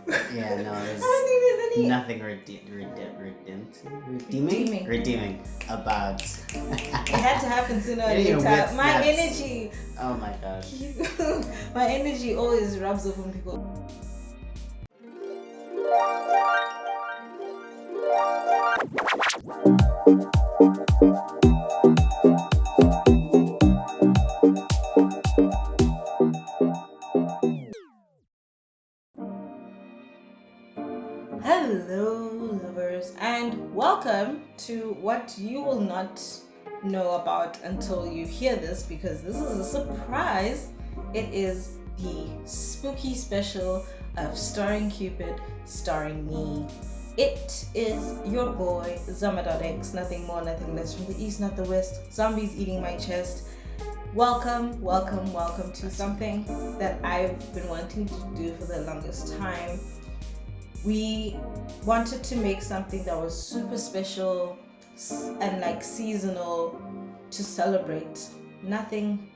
Yeah, no, there's I don't think there's any nothing redeeming about. It had to happen sooner or Getting your later. wits My nuts. energy. Oh my gosh. My energy always rubs off on people. Hello, lovers, and welcome to what you will not know about until you hear this, because this is a surprise. It is the Spooky Special of Starring Cupid, starring me. It is your boy, Zama.x, nothing more, nothing less, from the east, not the west. Zombies eating my chest. Welcome to something that I've been wanting to do for the longest time. We wanted to make something that was super special and like seasonal to celebrate. Nothing,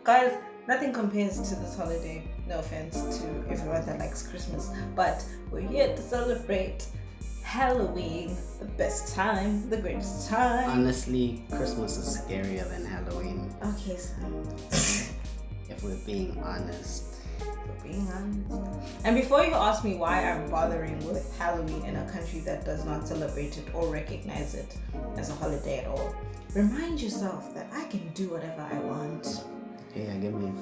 guys, nothing compares to this holiday. No offense to everyone that likes Christmas, but we're here to celebrate Halloween, the best time, the greatest time. Honestly, Christmas is scarier than Halloween. Okay, so if we're being honest. And before you ask me why I'm bothering with Halloween in a country that does not celebrate it or recognize it as a holiday at all, remind yourself that I can do whatever I want. Yeah, give me.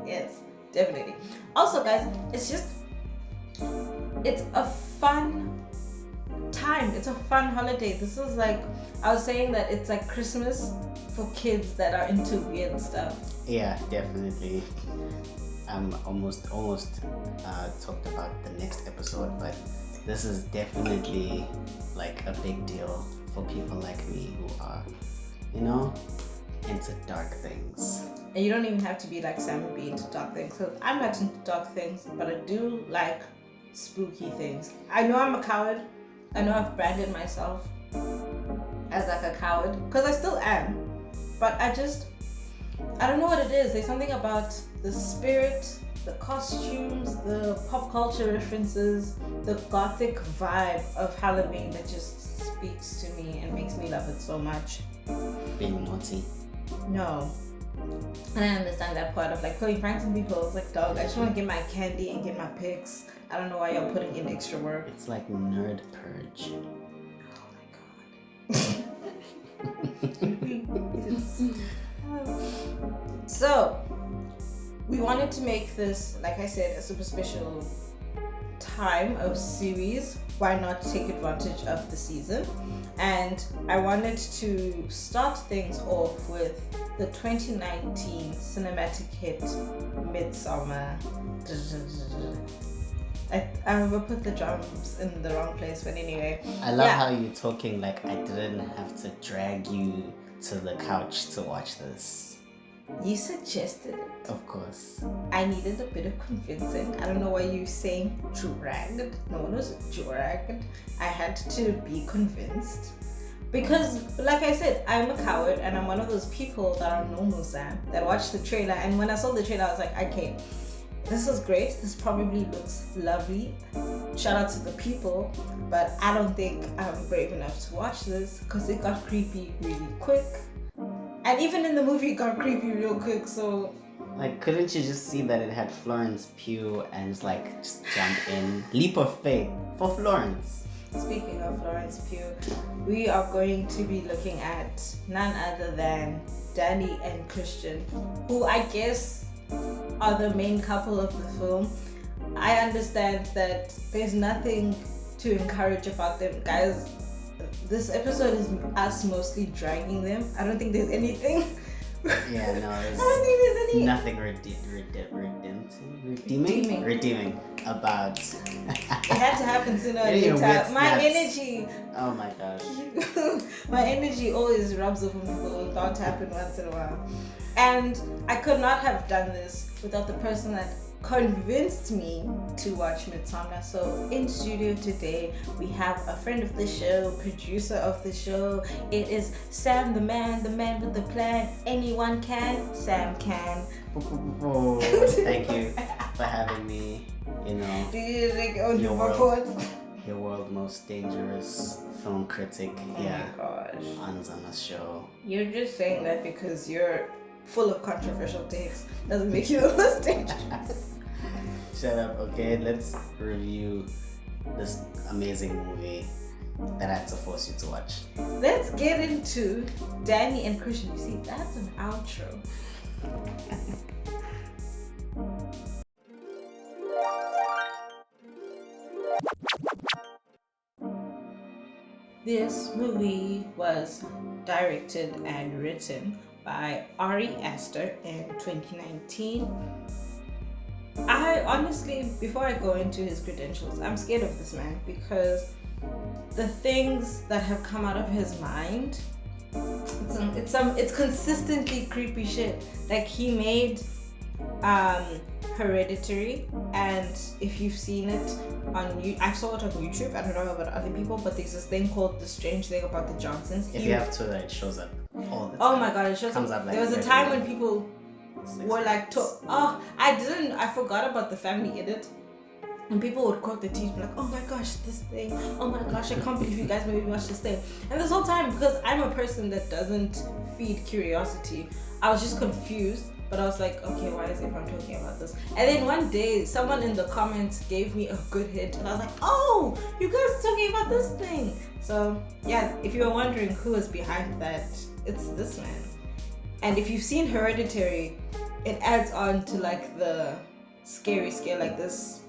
Yes, definitely. Also, guys, it's a fun time. It's a fun holiday. This is like, I was saying that it's like Christmas for kids that are into weird stuff. Yeah, definitely. I'm almost talked about the next episode, but this is definitely like a big deal for people like me who are, into dark things. And you don't even have to be like Sam and be into dark things. Because I'm not into dark things, but I do like spooky things. I know I'm a coward. I know I've branded myself as like a coward, because I still am. But I don't know what it is. There's something about the spirit, the costumes, the pop culture references, the gothic vibe of Halloween that just speaks to me and makes me love it so much. Being naughty. No. And I understand that part of like pulling pranks on people. It's like, dog, I just want to get my candy and get my pics. I don't know why you're putting in extra work. It's like nerd purge. Oh my god. So, we wanted to make this, like I said, a super special time of series. Why not take advantage of the season? And I wanted to start things off with the 2019 cinematic hit Midsommar. I put the drums in the wrong place, but anyway. I love how you're talking like I didn't have to drag you to the couch to watch this. You suggested it. Of course. I needed a bit of convincing. I don't know why you're saying dragged. No one was dragged. I had to be convinced. Because, like I said, I'm a coward and I'm one of those people that are normal, Sam, that watched the trailer. And when I saw the trailer, I was like, okay, this is great. This probably looks lovely. Shout out to the people. But I don't think I'm brave enough to watch this because it got creepy really quick. And even in the movie, it got creepy real quick, so... Like, couldn't you just see that it had Florence Pugh and just jump in? Leap of faith for Florence. Speaking of Florence Pugh, we are going to be looking at none other than Dani and Christian, who I guess are the main couple of the film. I understand that there's nothing to encourage about them, guys. This episode is us mostly dragging them. I don't think there's anything. Yeah, no, I don't think there's any. Nothing redeeming about. It had to happen sooner or Getting later. your wits My nuts. energy. Oh my gosh. My energy always rubs off on people. It's bound to happen once in a while. And I could not have done this without the person that convinced me to watch Midsommar. So in studio today we have a friend of the show, producer of the show. It is Sam, the man with the plan. Anyone can, Sam can. Thank you for having me. You know, your world most dangerous film critic here on Zama's show. You're just saying that because you're full of controversial takes. Doesn't make you the most dangerous. Shut up, okay? Let's review this amazing movie that I had to force you to watch. Let's get into Dani and Christian. You see, that's an outro. This movie was directed and written by Ari Aster in 2019. I honestly, before I go into his credentials, I'm scared of this man because the things that have come out of his mind, it's consistently creepy shit. Like he made Hereditary, and if you've seen it I saw it on YouTube. I don't know about other people, but there's this thing called The Strange Thing About the Johnsons. If you have Twitter, it shows up all the time. Oh my god, it shows up. Like there was a time when people were like, I forgot about the family edit. And people would quote the teeth, like, oh my gosh, this thing. Oh my gosh, I can't believe you guys made me watch this thing. And this whole time, because I'm a person that doesn't feed curiosity, I was just confused. But I was like, okay, why is everyone talking about this? And then one day, someone in the comments gave me a good hint. And I was like, oh, you guys are talking about this thing. So, yeah, if you were wondering who is behind that, it's this man. And if you've seen Hereditary, it adds on to like the scary scale. Like this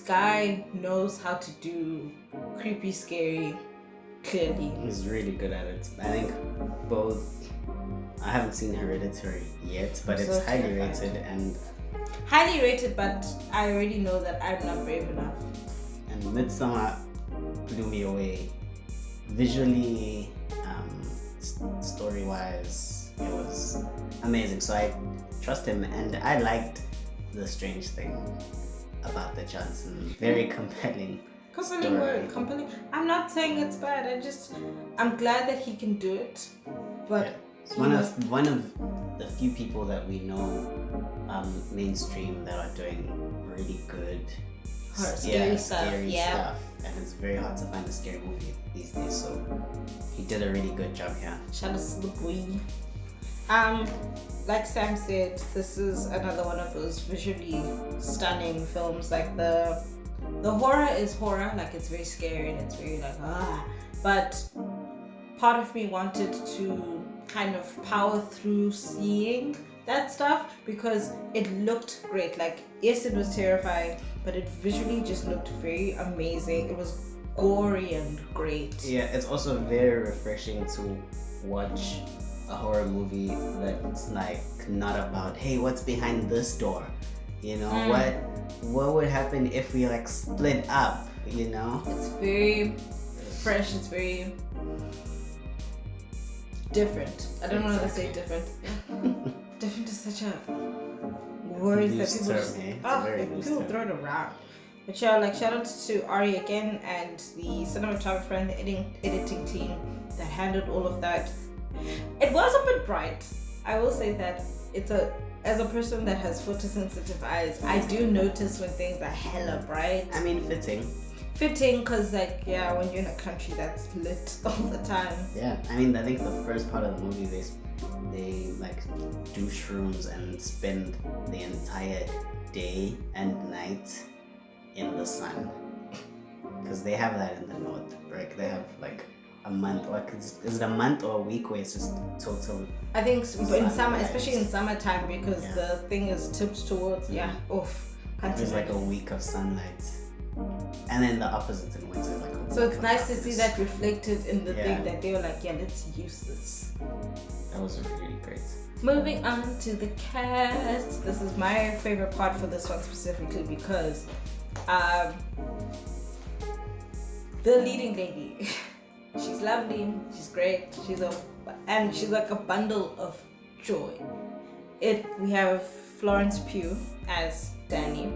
guy knows how to do creepy, scary, clearly. He's really good at it. I think both... I haven't seen Hereditary yet, but it's highly rated and... Highly rated, but I already know that I'm not brave enough. And Midsommar blew me away. Visually, story-wise, it was amazing. So I trust him, and I liked The Strange Thing About the Johnson. Very compelling. Compelling word, compelling. I'm not saying it's bad. I'm glad that he can do it, but... Yeah. It's one of the few people that we know mainstream that are doing really good scary stuff. And it's very hard to find a scary movie these days, so he did a really good job here. Shout out to the boy. Like Sam said, this is another one of those visually stunning films. Like the horror is horror, like it's very scary and it's very like but part of me wanted to kind of power through seeing that stuff because it looked great. Like, yes, it was terrifying, but it visually just looked very amazing. It was gory and great. Yeah, it's also very refreshing to watch a horror movie that's like not about, hey, what's behind this door? You know, what would happen if we like split up, you know? It's very fresh, it's very different. I don't know how to say different. Different is such a word that people throw it around. But yeah, like shout out to Ari again and the cinematographer and the editing team that handled all of that. It was a bit bright. I will say that as a person that has photosensitive eyes, I do notice when things are hella bright. I mean, fitting because like when you're in a country that's lit all the time. Yeah, I mean, I think the first part of the movie they like do shrooms and spend the entire day and night in the sun because they have that in the north, right? They have like a month, or is it a month or a week where it's just total? I think in summer, especially in summertime, because the thing is tipped towards There's like a week of sunlight. And then the opposite in winter, like so it's nice to see that reflected in the thing that they were like, let's use this. That was really great. Moving on to the cast. This is my favorite part for this one specifically because the leading lady, she's lovely, she's great, she's like a bundle of joy. We have Florence Pugh as Dani.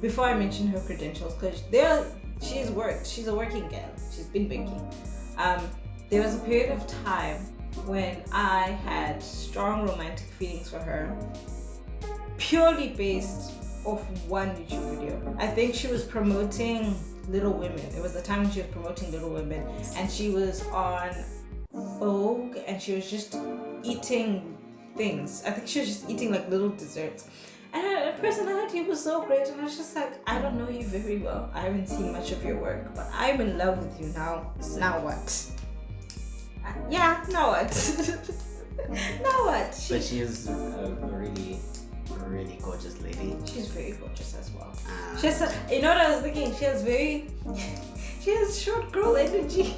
Before I mention her credentials, because she's worked. She's a working girl. She's been working. There was a period of time when I had strong romantic feelings for her, purely based off one YouTube video. I think she was promoting Little Women. It was the time when she was promoting Little Women, and she was on Vogue, and she was just eating things. I think she was just eating like little desserts. And her personality was so great, and I was just like, I don't know you very well. I haven't seen much of your work, but I'm in love with you now. Now what? Now what? Now what? But she is a really, really gorgeous lady. She's very gorgeous as well. She has, you know what I was thinking? She has short girl energy.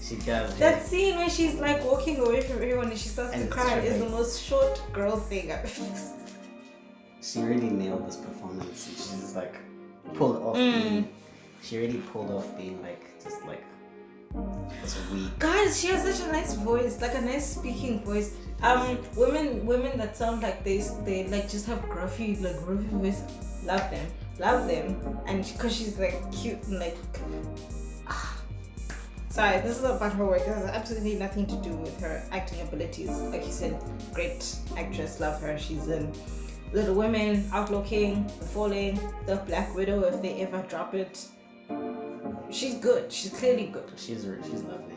She does. That scene when she's like walking away from everyone and she starts to cry is the most short girl thing I've ever seen. She really nailed this performance. She's like pulled off she really pulled off being like just like this weak. Guys, she has such a nice voice, like a nice speaking voice. Women that sound like they like just have gruffy voice. Love them, and because she's like cute and like. Sorry, this is about her work. It has absolutely nothing to do with her acting abilities. Like you said, great actress, love her. She's in Little Women, Outlooking, The Falling, The Black Widow if they ever drop it. She's good. She's clearly good. She's lovely.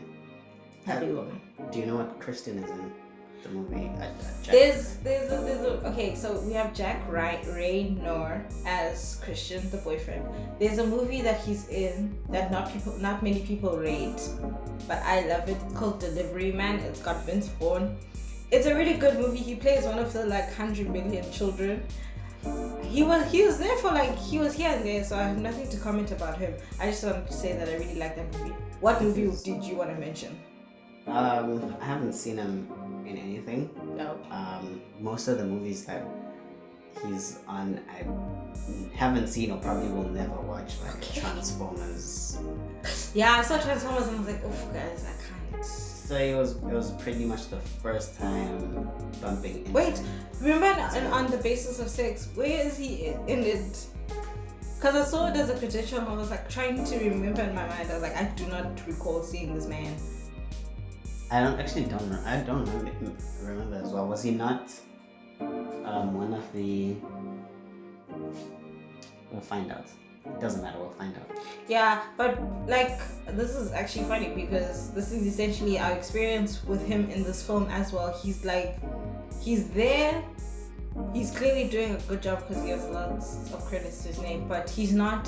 Happy woman. Do you know what Christian is in the movie? There's a okay. So we have Jack Raynor as Christian, the boyfriend. There's a movie that he's in that not many people rate, but I love it. It's called Delivery Man. It's got Vince Vaughn. It's a really good movie. He plays one of the like 100 million children. He was there for like he was here and there, so I have nothing to comment about him. I just wanted to say that I really like that movie. What movie did you want to mention? I haven't seen him in anything. No. Most of the movies that he's on, I haven't seen or probably will never watch, like Transformers. Yeah, I saw Transformers and I was like, oh guys, I can't. So it was pretty much the first time bumping into. Wait, remember on the basis of sex, where is he in it? Because I saw it as a credential and I was like trying to remember in my mind. I was like, I do not recall seeing this man. I don't remember as well. Was he not one of the? We'll find out. It doesn't matter. We'll find out. Yeah, but like this is actually funny because this is essentially our experience with him in this film as well. He's there. He's clearly doing a good job because he has lots of credits to his name, but he's not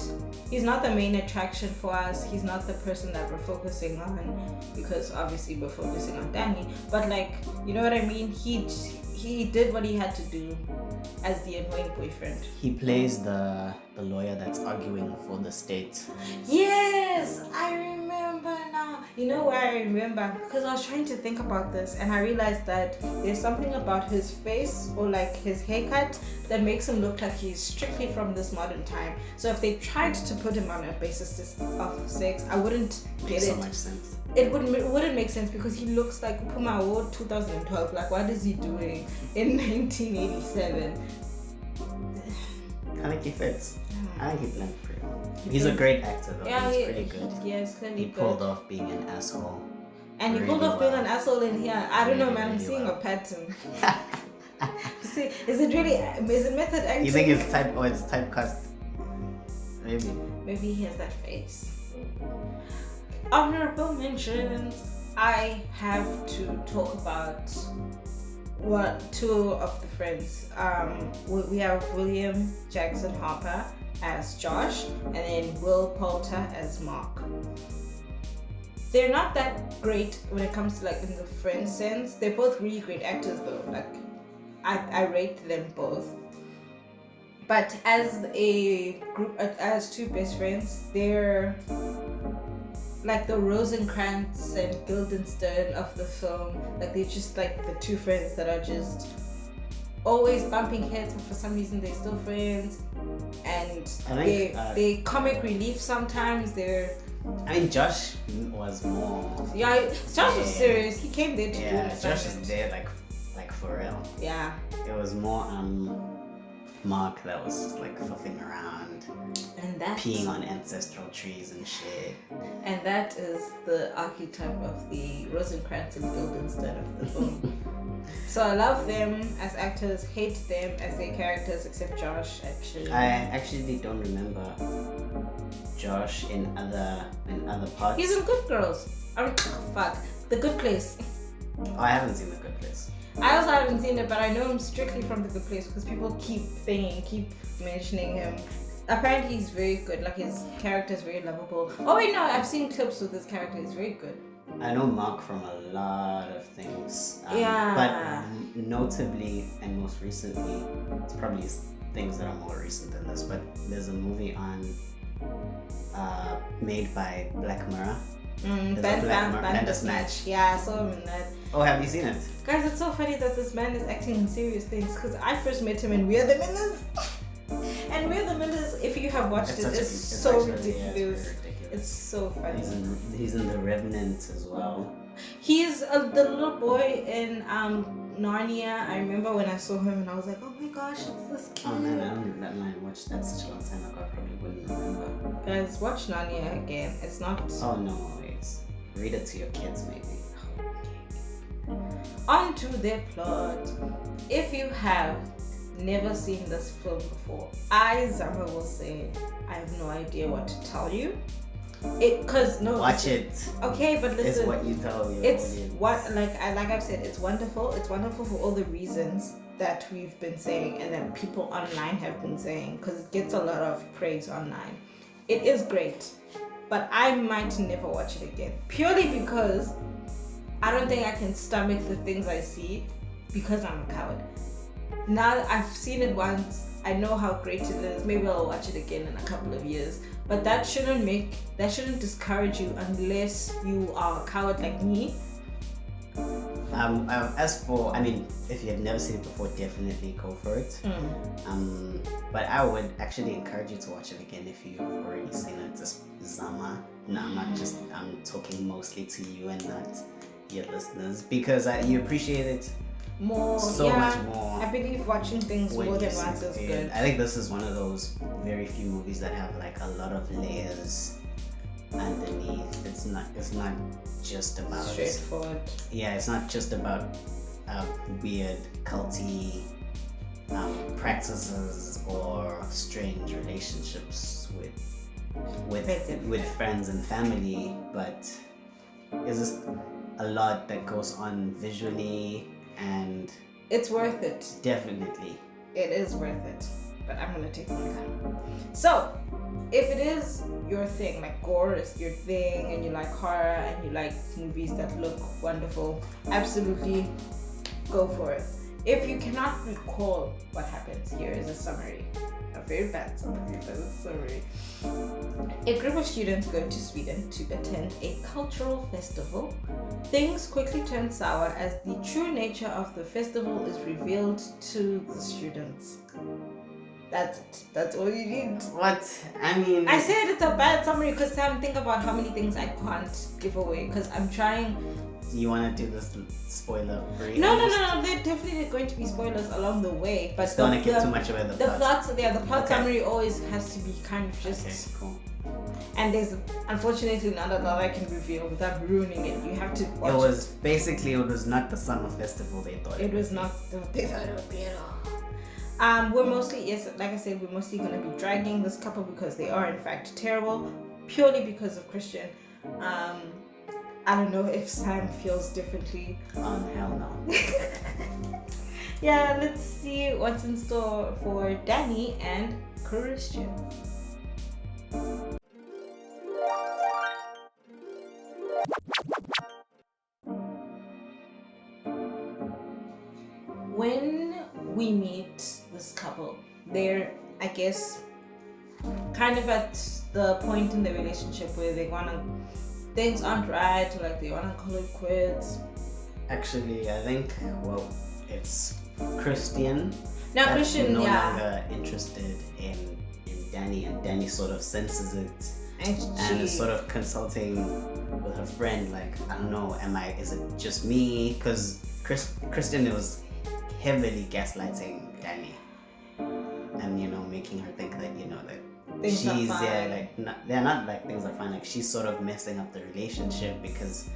the main attraction for us. He's not the person that we're focusing on because obviously we're focusing on Dani. But like, you know what I mean? He did what he had to do as the annoying boyfriend. He plays the lawyer that's arguing for the state. Yes, I remember now. You know why I remember? Because I was trying to think about this and I realized that there's something about his face or like his haircut that makes him look like he's strictly from this modern time. So if they tried to put him on a basis of sex, I wouldn't get it. So much sense. It wouldn't make sense because he looks like Puma Award 2012. Like, what is he doing in 1987? I think he fits. I think he blends pretty well. He's a great actor though. Yeah, he's pretty good. Yeah, he's clearly He pulled off being an asshole. And he pulled off being an asshole in here. I don't know, man. I'm seeing a pattern. See, is it method acting? You think it's typecast? Maybe. Maybe he has that face. Honorable mentions. I have to talk about two of the friends. We have William Jackson Harper as Josh, and then Will Poulter as Mark. They're not that great when it comes to like in the friend sense. They're both really great actors though. Like I rate them both. But as a group, as two best friends, they're like the Rosencrantz and Guildenstern of the film. Like they're just like the two friends that are just always bumping heads, but for some reason they're still friends. And they comic relief sometimes. I mean, Josh was more. Yeah, Josh was serious. He came there to do an Josh is there like like for real. Yeah. It was more Mark that was just like fluffing around, And that peeing on ancestral trees and shit. And that is the archetype of the Rosencrantz and Guildenstern of the film. So I love them as actors, hate them as their characters, except Josh actually. I actually don't remember Josh in other parts. He's in Good Girls. The Good Place. Oh, I haven't seen The Good Place. I also haven't seen it, but I know him strictly from The Good Place because people keep mentioning him. Apparently he's very good, like his character is very lovable. Oh wait, no, I've seen clips with his character, he's very good. I know Mark from a lot of things. Yeah. But notably and most recently, it's probably things that are more recent than this, but there's a movie on made by Black Mirror. Bandersnatch. Yeah, I saw him in that. Oh, have you seen it? Guys, it's so funny that this man is acting in serious things because I first met him in We're the Millers. And We're the Millers, if you have watched it's so ridiculous. It's so funny. He's in The Revenant as well. He's the little boy in Narnia. I remember when I saw him and I was like, oh my gosh, it's this kid. Oh man, I don't watch that such a long time ago. I probably wouldn't remember. Guys, watch Narnia again. It's not. Oh no, always. Read it to your kids maybe. On to their plot. If you have never seen this film before, Zama will say, I have no idea what to tell you. Watch it. Okay, but listen. It's what you tell your It's audience. what like I've said. It's wonderful. It's wonderful for all the reasons that we've been saying and that people online have been saying because it gets a lot of praise online. It is great, but I might never watch it again purely because I don't think I can stomach the things I see because I'm a coward. Now I've seen it once. I know how great it is. Maybe I'll watch it again in a couple of years. But that shouldn't discourage you unless you are a coward like me. As for, if you have never seen it before, definitely go for it. But I would actually encourage you to watch it again if you've already seen it. Just Zama. No, I'm talking mostly to you and not your listeners because you appreciate it much more. I believe watching things more than once is good. I think this is one of those very few movies that have like a lot of layers underneath. It's not just about straightforward. Yeah, it's not just about weird culty practices or strange relationships with friends and family, but it's just a lot that goes on visually. And it's worth it. Definitely. It is worth it. But I'm gonna take my time. So, if it is your thing, like gore is your thing, and you like horror and you like movies that look wonderful, absolutely go for it. If you cannot recall what happens, here is a summary. A very bad summary, but it's a summary. A group of students go to Sweden to attend a cultural festival. Things quickly turn sour as the true nature of the festival is revealed to the students. That's it. That's all you need. What? I said it's a bad summary because Sam, think about how many things I can't give away because I'm trying. You want to do this spoiler free? No. There definitely going to be spoilers along the way, but don't want to give too much away the plot. The plot summary always has to be kind of just. Okay, cool. And there's unfortunately none of that I can reveal without ruining it. You have to watch it. It was not the summer festival they thought it was not what they thought it would be at all. We're mostly, like I said, we're mostly going to be dragging this couple because they are in fact terrible, purely because of Christian. I don't know if Sam feels differently. Oh, hell no. Yeah, let's see what's in store for Dani and Christian. When we meet this couple, they're, I guess, kind of at the point in the relationship where things aren't right, or like they wanna call it quits. Actually, I think, it's Christian. Now Christian, no longer interested in Dani, and Dani sort of senses it and is sort of consulting with her friend, like, I don't know, is it just me? Because Kristen was heavily gaslighting Dani, and making her think that that things she's are fine. they're not like things are fine. Like, she's sort of messing up the relationship because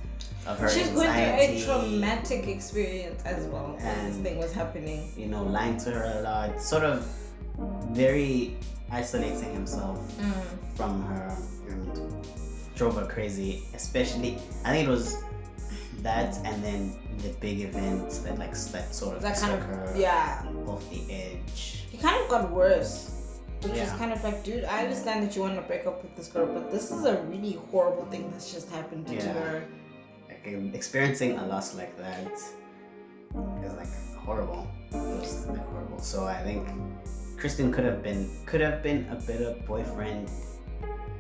of her She's anxiety. going through a traumatic experience as well. And this thing was happening. Lying to her a lot, sort of very isolating himself from her, and drove her crazy. Especially, I think it was that, and then the big event that sort of took her off the edge. It kind of got worse. Which is kind of like, dude, I understand that you want to break up with this girl, but this is a really horrible thing that's just happened to her. Like, experiencing a loss like that is like horrible. It's like horrible. So I think Kristen could have been a better boyfriend.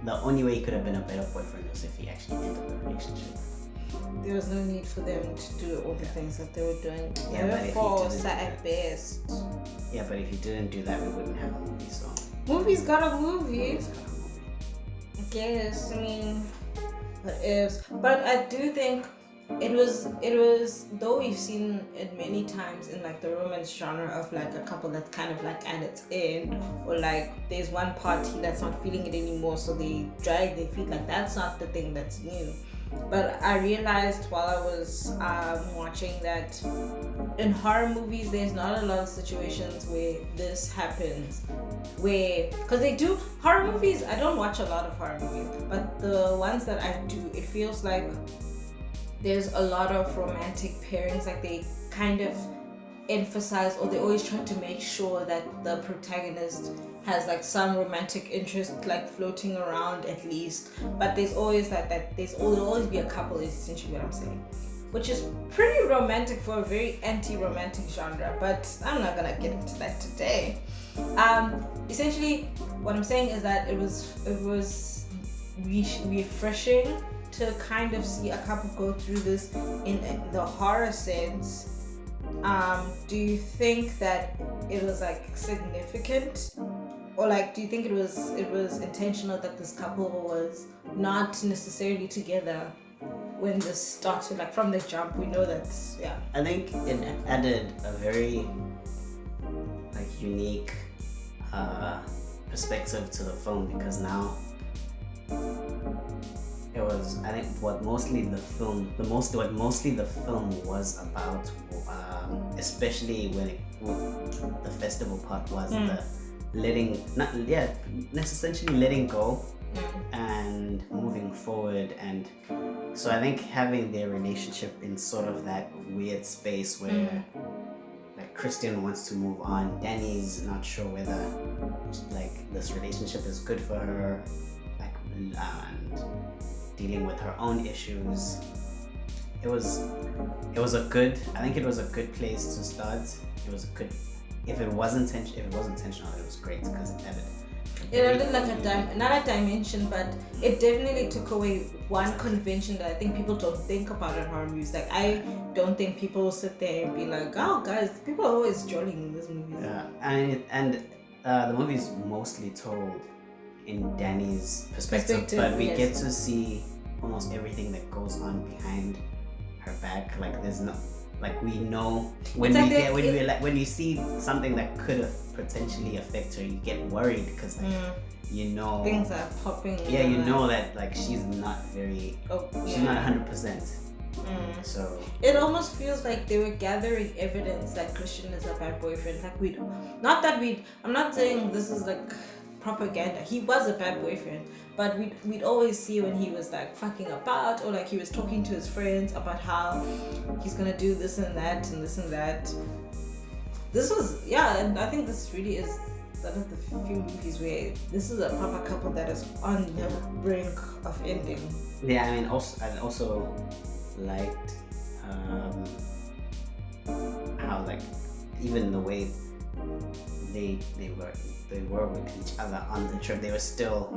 The only way he could have been a better boyfriend was if he actually ended the relationship. There was no need for them to do all the things that they were doing. Yeah, but false at best. Yeah, but if you didn't do that, we wouldn't have a movie. So movie's got a movie. I guess. I mean, what ifs? But I do think it was though we've seen it many times in like the romance genre of like a couple that's kind of like at its end, or like there's one party that's not feeling it anymore, so they drag their feet. Like, that's not the thing that's new. But I realized while I was watching that in horror movies there's not a lot of situations where this happens, because they do horror movies. I don't watch a lot of horror movies, but the ones that I do, it feels like there's a lot of romantic pairings. Like, they kind of emphasize, or they always try to make sure that the protagonist has like some romantic interest like floating around at least. But there's always there'll always be a couple, is essentially what I'm saying, which is pretty romantic for a very anti-romantic genre, but I'm not gonna get into that today. Essentially what I'm saying is that it was refreshing to kind of see a couple go through this in the horror sense. Do you think that it was like significant, or like do you think it was intentional that this couple was not necessarily together when this started? Like, from the jump, we know that. I think it added a very like unique perspective to the film, because now it was, I think, what mostly the film was about, especially when the festival part was the essentially letting go and moving forward. And so I think having their relationship in sort of that weird space where like Christian wants to move on, Dani's not sure whether like this relationship is good for her, like, and dealing with her own issues. It was a good place to start. It was a good, if it was intentional, it was great, because it added like another dimension, but it definitely took away one convention that I think people don't think about in horror movies. Like, I don't think people will sit there and be like, oh guys, people are always jolling in this movie. Yeah, and the movie is mostly told in Dani's perspective, but we get to see almost everything that goes on behind her back. Like, there's no, like, we know when when you see something that could have potentially affect her, you get worried, because like things are popping. Yeah, you know that like she's not very, she's not 100%. So it almost feels like they were gathering evidence that Christian is a bad boyfriend. Like, I'm not saying this is like propaganda. He was a bad boyfriend, but we'd always see when he was like fucking about, or like he was talking to his friends about how he's gonna do this and that and this and that. This was, and I think this really is one of the few movies where this is a proper couple that is on the brink of ending. Yeah, I mean, I also liked how, like, even the way they were with each other on the trip, they were still,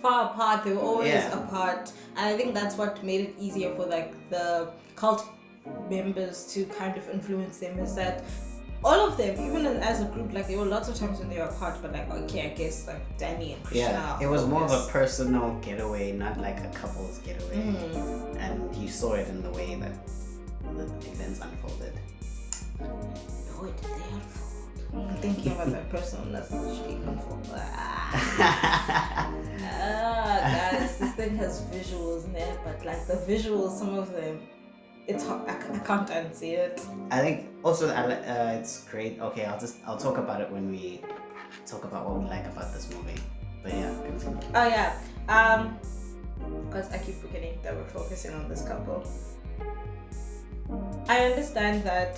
far apart. They were always apart, and I think that's what made it easier for like the cult members to kind of influence them, is that all of them, even as a group, like there were lots of times when they were apart, but like okay, I guess like Dani and Christian. Yeah, it was more of a personal getaway, not like a couple's getaway. And you saw it in the way that the events unfolded. No, it did they unfold? I'm thinking about my personal literally unfold. Guys, this thing has visuals in there, but like the visuals, some of them, it's hard. I can't unsee it. I think also it's great. Okay, I'll talk about it when we talk about what we like about this movie. But yeah, continue. Oh yeah, because I keep forgetting that we're focusing on this couple. I understand that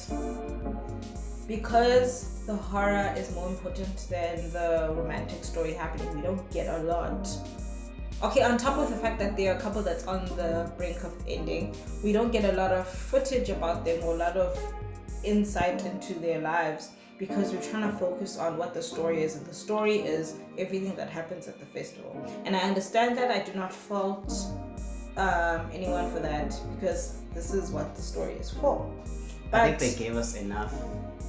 because the horror is more important than the romantic story happening, we don't get a lot. Okay, on top of the fact that they're a couple that's on the brink of ending, we don't get a lot of footage about them or a lot of insight into their lives because we're trying to focus on what the story is, and the story is everything that happens at the festival. And I understand that. I do not fault anyone for that because this is what the story is for. But I think they gave us enough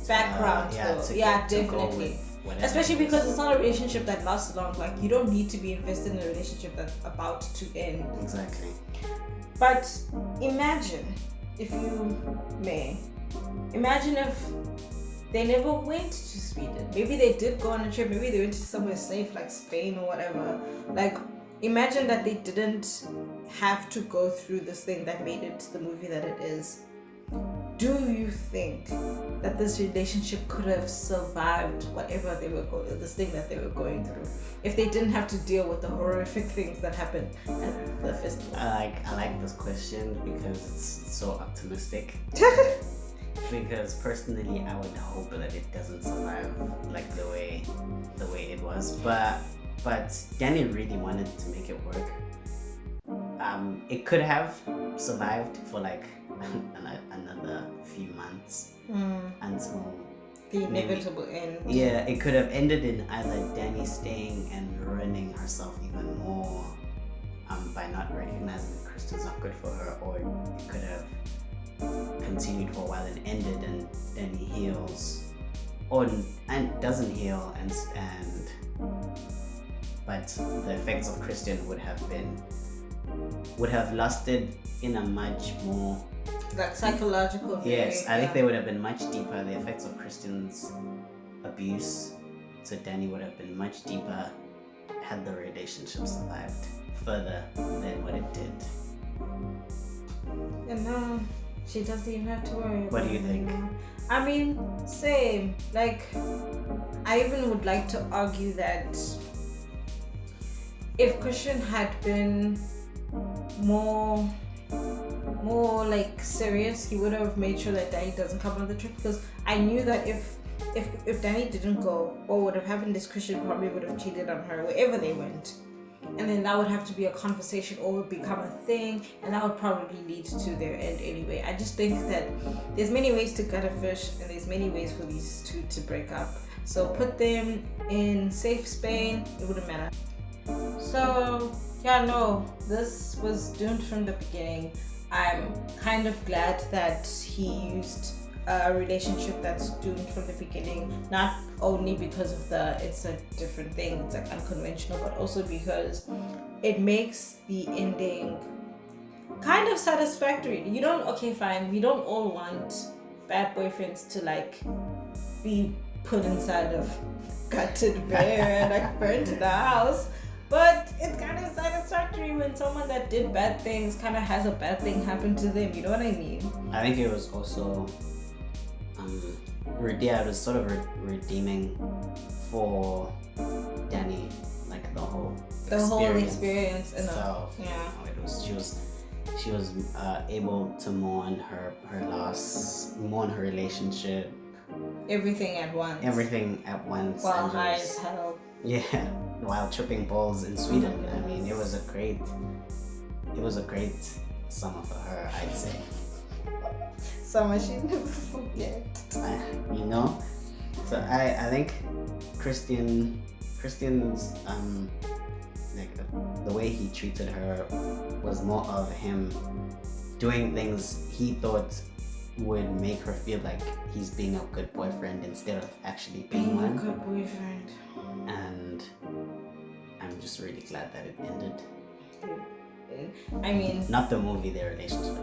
background. Definitely. Especially because it's not a relationship that lasts long. Like you don't need to be invested in a relationship that's about to end. Exactly. But imagine, if you may, imagine if they never went to Sweden. Maybe they did go on a trip. Maybe they went to somewhere safe like Spain or whatever. Like imagine that they didn't have to go through this thing that made it the movie that it is. Do you think that this relationship could have survived whatever they were going, this thing that they were going through, if they didn't have to deal with the horrific things that happened at the festival? I like this question because it's so optimistic. Because personally, I would hope that it doesn't survive like the way it was. But Dani really wanted to make it work. It could have survived for like another few months until the inevitable end. Yeah, it could have ended in either Dani staying and ruining herself even more by not recognizing that Christian's not good for her, or it could have continued for a while and ended and Dani heals and doesn't heal but the effects of Christian would have lasted in a much more like psychological way. Yes, I think they would have been much deeper. The effects of Christian's abuse to Dani would have been much deeper had the relationship survived further than what it did. And now she doesn't even have to worry about What do you think? anymore. I mean, same. Like, I even would like to argue that if Christian had been more like serious, he would have made sure that Dani doesn't come on the trip, because I knew that if Dani didn't go, what would have happened is Christian probably would have cheated on her wherever they went, and then that would have to be a conversation or would become a thing, and that would probably lead to their end anyway. I just think that there's many ways to gut a fish, and there's many ways for these two to break up. So put them in safe Spain, it wouldn't matter. So yeah, no, this was doomed from the beginning. I'm kind of glad that he used a relationship that's doomed from the beginning, not only because of it's a different thing, it's like unconventional, but also because it makes the ending kind of satisfactory. You don't, okay fine, we don't all want bad boyfriends to like be put inside of gutted bear and like burnt to the house. But it's kind of satisfactory when someone that did bad things kind of has a bad thing happen to them. You know what I mean? I think it was also, it was sort of redeeming for Dani, like the whole experience itself. Yeah. It was she was able to mourn her loss, mourn her relationship. Everything at once. While high as hell. Yeah, while tripping balls in Sweden. I mean, it was a great summer for her, I'd say. Summer she never forget. You know, so I think Christian's like the way he treated her was more of him doing things he thought would make her feel like he's being a good boyfriend instead of actually being Being a one. good boyfriend. And I'm just really glad that it ended. I mean, Not the movie, their relationship.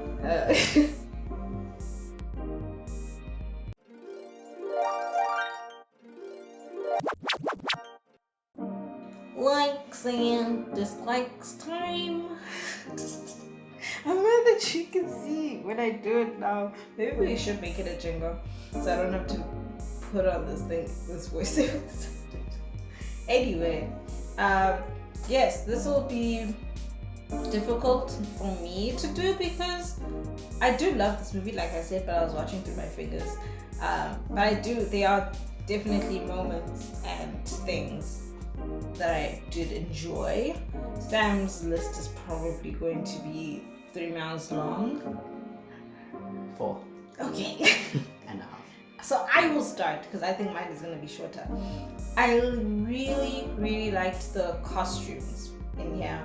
Likes and dislikes time. I'm glad that you can see when I do it now. Maybe we should make it a jingle so I don't have to put on this voice. Anyway, yes, this will be difficult for me to do because I do love this movie, like I said, but I was watching through my fingers. But there are definitely moments and things that I did enjoy. Sam's list is probably going to be 3 miles long. 4 Okay. and a half. So I will start because I think mine is going to be shorter. I really, really liked the costumes in here.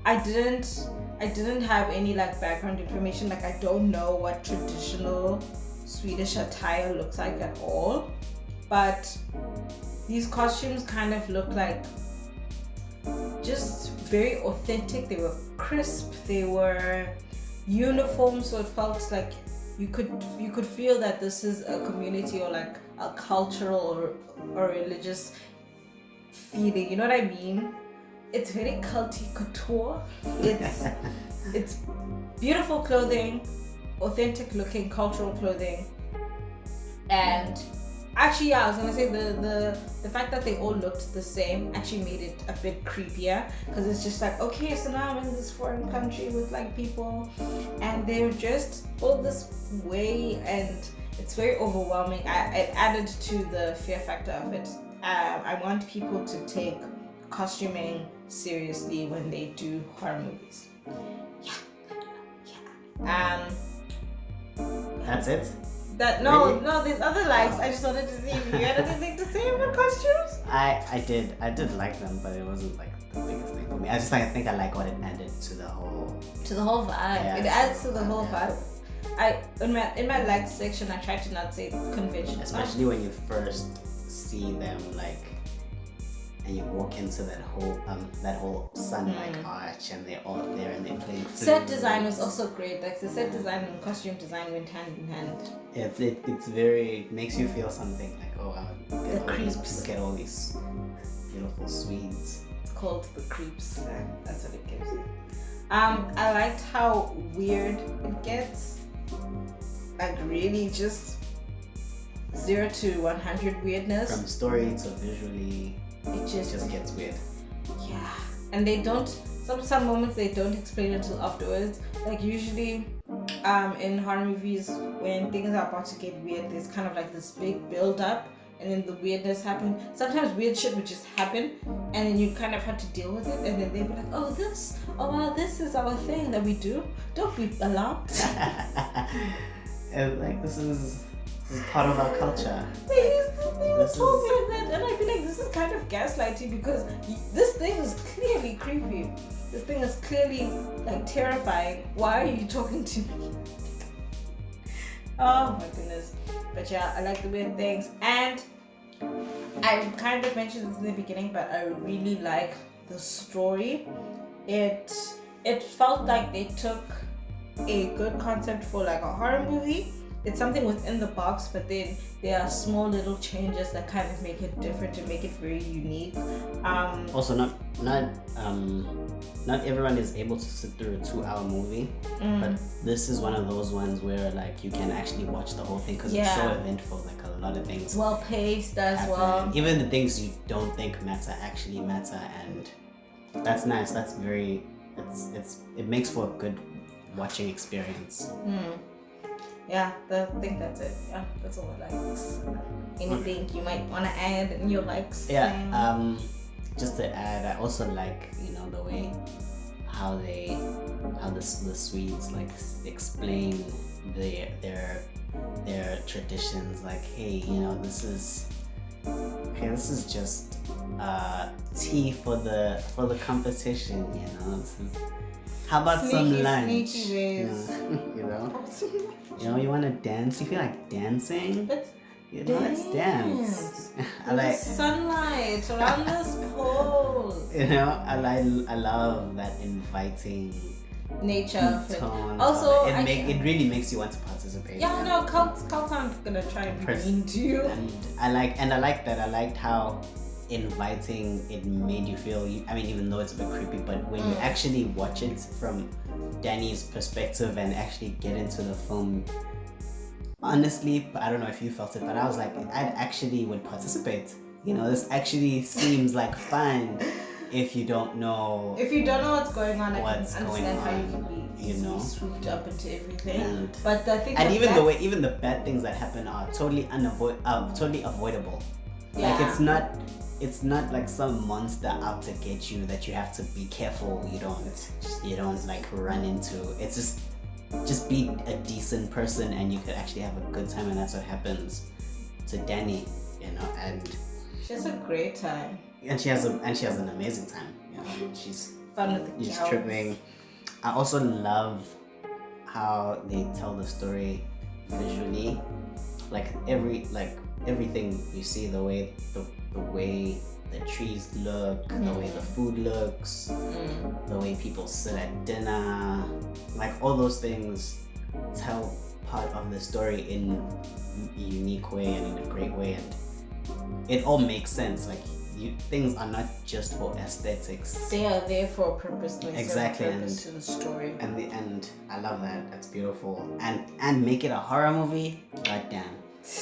I didn't have any like background information. Like I don't know what traditional Swedish attire looks like at all. But these costumes kind of look like just very authentic. They were crisp, they were uniform, so it felt like you could feel that this is a community or like a cultural or religious feeling. You know what I mean? It's very culty couture. It's beautiful clothing, authentic looking cultural clothing, and actually, yeah, I was gonna say the fact that they all looked the same actually made it a bit creepier because it's just like, okay, so now I'm in this foreign country with like people and they're just all this way and it's very overwhelming. It added to the fear factor of it. I want people to take costuming seriously when they do horror movies. Yeah. That's it? No, there's other likes. I just wanted to see if you had anything to say about costumes. I did like them, but it wasn't like the biggest thing for me. I think I like what it added to the whole vibe. Yeah, it adds to the whole yeah. vibe. In my likes section, I try to not say conventional, especially when you first see them like, and you walk into that whole sun-like arch, and they're all there and they're playing. Set design was also great. Like the set design and costume design went hand in hand. It's very makes you feel something like, oh wow, creeps. Look at all these beautiful Swedes. It's called the creeps. That's what it gives you. I liked how weird it gets. Like really just 0 to 100 weirdness. From story to visually. It just gets weird. Yeah, and they don't. Some moments they don't explain until afterwards. Like usually, in horror movies, when things are about to get weird, there's kind of like this big build up, and then the weirdness happens. Sometimes weird shit would just happen, and then you kind of have to deal with it, and then they'd be like, oh wow, this is our thing that we do. Don't be alarmed. And like this is part of our culture. They would talk like that, and I'd be like, this is kind of gaslighting because this thing is clearly creepy. This thing is clearly like terrifying. Why are you talking to me? Oh my goodness. But yeah, I like the weird things, and I kind of mentioned this in the beginning, but I really like the story. It felt like they took a good concept for like a horror movie. It's something within the box, but then there are small little changes that kind of make it different and make it very unique. Also, not everyone is able to sit through a 2-hour movie, but this is one of those ones where like you can actually watch the whole thing because it's so eventful. Like a lot of things. Well paced as happen. well. Even the things you don't think matter actually matter, and that's nice. That's very. It makes for a good watching experience. Yeah, I think that's it. Yeah, that's all I likes. Anything you might want to add in your likes? Yeah. Just to add, I also like the way how the Swedes like explain their traditions. Like, hey, this is just tea for the competition. This is, how about some lunch? know. You know, you want to dance. You feel like dancing. Let's dance. I like sunlight around this pole. You know, I love that inviting nature tone. Also, it really makes you want to participate. Yeah, no, Carlton's gonna try and be mean to you. And I like that. I liked how inviting it made you feel. I mean, even though it's a bit creepy, but when you actually watch it from Danny's perspective and actually get into the film. Honestly, I don't know if you felt it, but I was like, I actually would participate. You know, this actually seems like fun if you don't know. If you don't know what's going on, I can understand how you can be swooped up into everything. But I think, and even the bad things that happen are totally totally avoidable. Yeah. Like it's not like some monster out to get you that you have to be careful. You don't like run into. It's just be a decent person and you could actually have a good time, and that's what happens to Dani, you know. And she has a great time, and she has an amazing time, you know. She's fun with the cows. Tripping. I also love how they tell the story visually, like everything you see, the way the trees look, the way the food looks, the way people sit at dinner, like all those things tell part of the story in a unique way and in a great way, and it all makes sense. Like things are not just for aesthetics; they are there for a purpose. Exactly, and to the story. And I love that. That's beautiful. And make it a horror movie.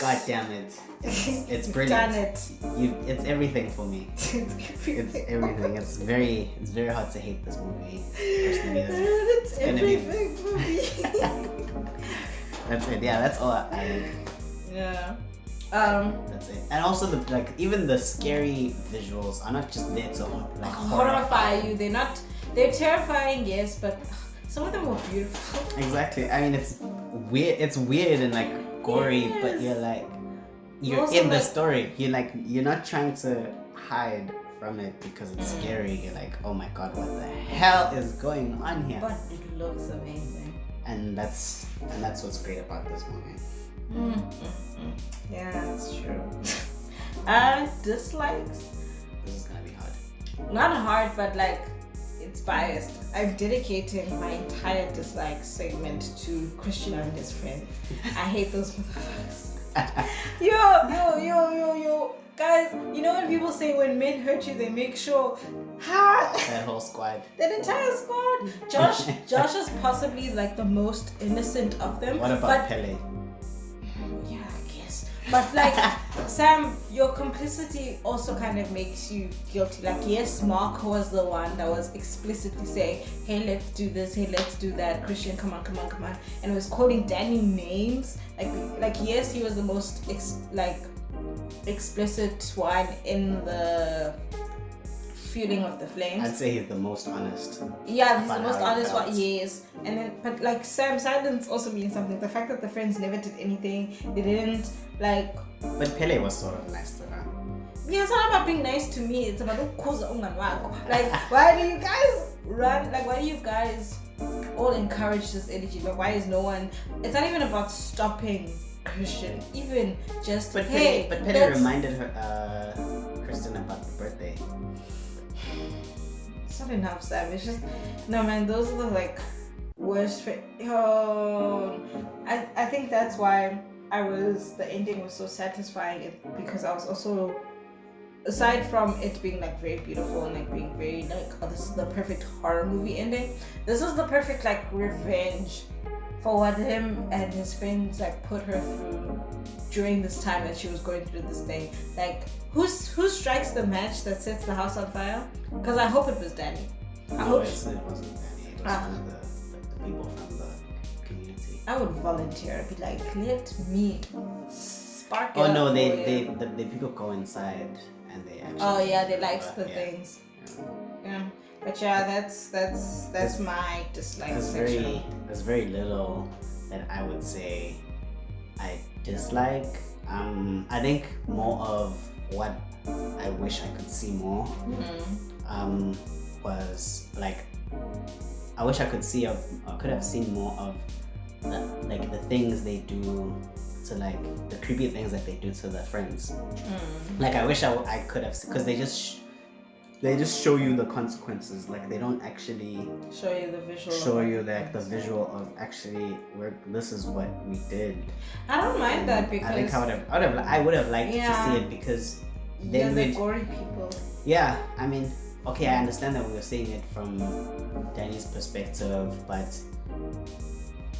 God damn it. It's brilliant. Done it. It's everything for me. It's everything. It's very hard to hate this movie. Personally, it's everything for me. That's it. Yeah, that's all I like. Yeah. That's it. And also even the scary visuals are not just there to like horrify you. They're terrifying, yes, but some of them were beautiful. Exactly. I mean, it's weird and like gory, yes. But you're in the story. You're not trying to hide from it because it's scary. You're like, oh my god, what the hell is going on here? But it looks amazing. And that's what's great about this movie. Yeah, that's true. Dislikes. This is gonna be hard. Not hard, but it's biased. I'm dedicating my entire dislike segment to Christian and his friend. I hate those motherfuckers. Yo, guys, you know when people say when men hurt you, they make sure that whole squad. That entire squad. Josh is possibly the most innocent of them. What about Pele? Yeah, I guess. But Sam, your complicity also kind of makes you guilty. Yes, Mark was the one that was explicitly saying, hey, let's do this, hey, let's do that. Christian, come on. And was calling Dani names. Yes, he was the most explicit one in the fueling of the flames. I'd say he's the most honest. Yeah, he's the most honest one. Yes, and then but Sam, silence also means something. The fact that the friends never did anything, they didn't But Pele was sort of nice to her. Yeah, it's not about being nice to me. It's about why do you guys run? Why do you guys all encourage this energy? Why is no one? It's not even about stopping Christian. Even just But Pele reminded her Kristen about the birthday. It's not enough, Sam. It's just no, man. Those are the worst. I think that's why the ending was so satisfying, because I was also, aside from it being very beautiful and being very this is the perfect horror movie ending, this is the perfect revenge for what him and his friends put her through during this time that she was going through this thing. Who strikes the match that sets the house on fire? Because I hope it was Dani. It wasn't Dani. It was one of the people from the community. I would volunteer. I'd be let me spark it. Oh no, the people go inside and they actually. Oh yeah, they like the things. Yeah. But yeah, that's my dislike section. There's very little that I would say I dislike. I think more of what I wish I could see more was I wish I could have seen more of like the things they do to like the creepy things that they do to their friends. Like I wish I could have, because they just show you the consequences. Like they don't actually show you the visual. Show you like the visual of actually this is what we did. I don't mind that, because I think I would have liked to see it, because then the gory people. Yeah, I mean, okay, I understand that we were seeing it from Danny's perspective,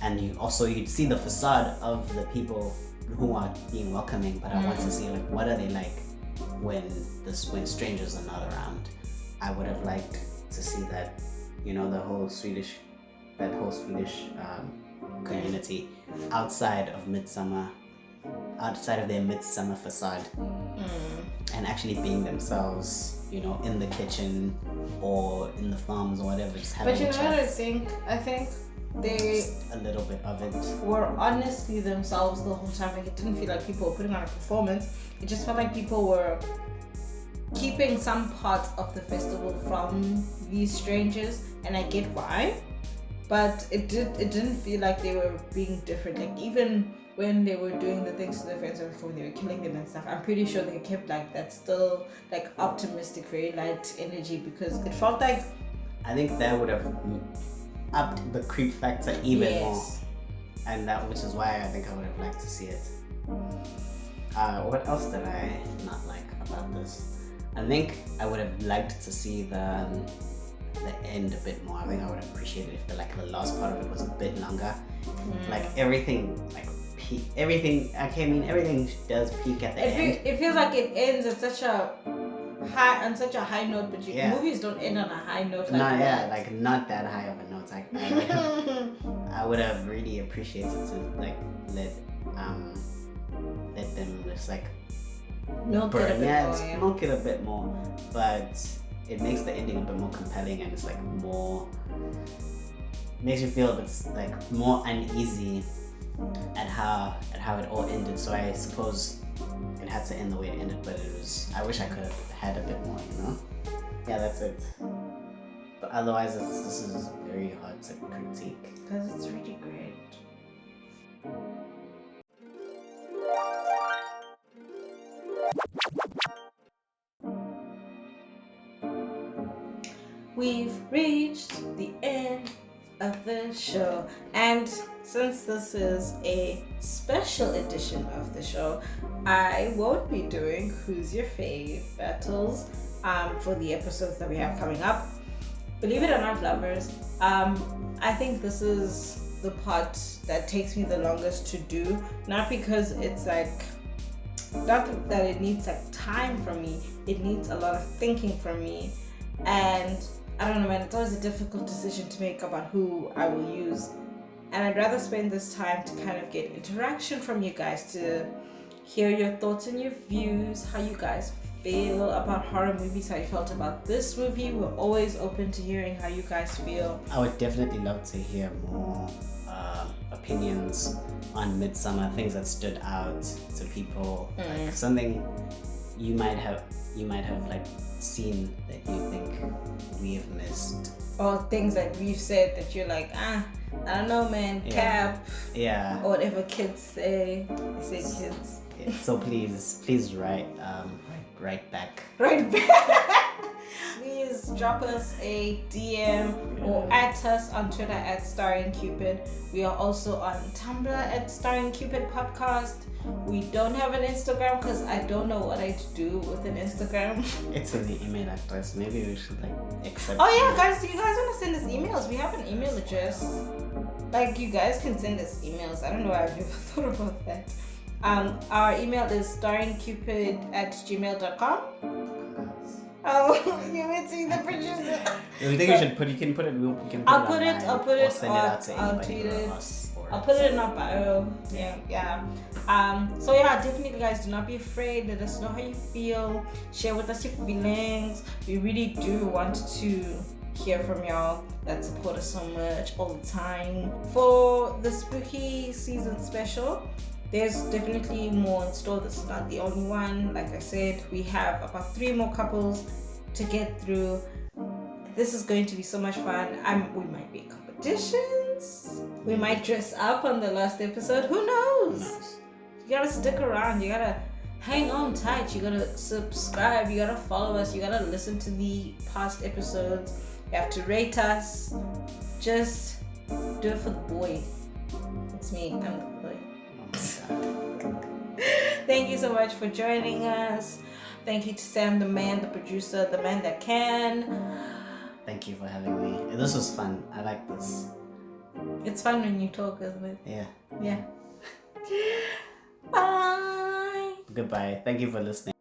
and you'd see the facade of the people who are being welcoming, but I want to see like what are they like when strangers are not around. I would have liked to see that, the whole Swedish community outside of Midsommar, outside of their Midsommar facade, and actually being themselves, in the kitchen or in the farms or whatever, just having But chats. What I think they just a little bit of it were honestly themselves the whole time. Like it didn't feel like people were putting on a performance. It just felt like people were keeping some parts of the festival from these strangers, and I get why, but it didn't feel like they were being different. Like even when they were doing the things to their friends before they were killing them and stuff, I'm pretty sure they kept like that still like optimistic, very light energy, because it felt like, I think that would have upped the creep factor even more, and which is why I think I would have liked to see it. What else did I not like about this? I think I would have liked to see the end a bit more. I think I would have appreciated if the last part of it was a bit longer. Like everything, everything does peak at the end. It feels like it ends at such a high note, but movies don't end on a high note. Not that high of a note. I would have really appreciated to let them just milk it a bit more, but it makes the ending a bit more compelling, and it's makes you feel a bit more uneasy at how it all ended. So I suppose it had to end the way it ended, but I wish I could have had a bit more, Yeah, that's it. But otherwise, this is very hard to critique, because it's really great. We've reached the end of the show, and since this is a special edition of the show, I won't be doing Who's Your Fave battles for the episodes that we have coming up. Believe it or not, lovers, I think this is the part that takes me the longest to do, not because it's not that it needs time from me, it needs a lot of thinking from me, and I don't know, man, it's always a difficult decision to make about who I will use. And I'd rather spend this time to kind of get interaction from you guys, to hear your thoughts and your views, how you guys feel about horror movies, how you felt about this movie. We're always open to hearing how you guys feel. I would definitely love to hear more opinions on Midsommar, things that stood out to people, something you might have seen that you think we have missed, or things that we've said that you're like, I don't know, man, cap, or whatever kids say. They say kids. So please write back. Please drop us a DM or at us on Twitter at Starring Cupid. We are also on Tumblr at Starring Cupid Podcast. We don't have an Instagram because I don't know what I'd do with an Instagram. It's in the email address. Maybe we should accept. Oh yeah, guys, do you guys want to send us emails? We have an email address. You guys can send us emails. I don't know why I've never thought about that. Our email is starringcupid@gmail.com. Oh, you would see the producer. You think you can put it. I'll put it. Or send it out to anybody. I'll put it in our bio. Yeah. So yeah, definitely, guys, do not be afraid. Let us know how you feel. Share with us your feelings. We really do want to hear from y'all that support us so much all the time. For the Spooky Szn Special, there's definitely more in store. This is not the only one. Like I said, we have about 3 more couples to get through. This is going to be so much fun. We might be in competition. episodes. We might dress up on the last episode. Who knows? You gotta stick around. You gotta hang on tight. You gotta subscribe. You gotta follow us. You gotta listen to the past episodes. You have to rate us. Just do it for the boy. It's me. I'm the boy. Oh my God. Thank you so much for joining us. Thank you to Sam, the man, the producer, the man that can. Thank you for having me. This was fun. I like this. It's fun when you talk, isn't it? Yeah. Yeah. Bye. Goodbye. Thank you for listening.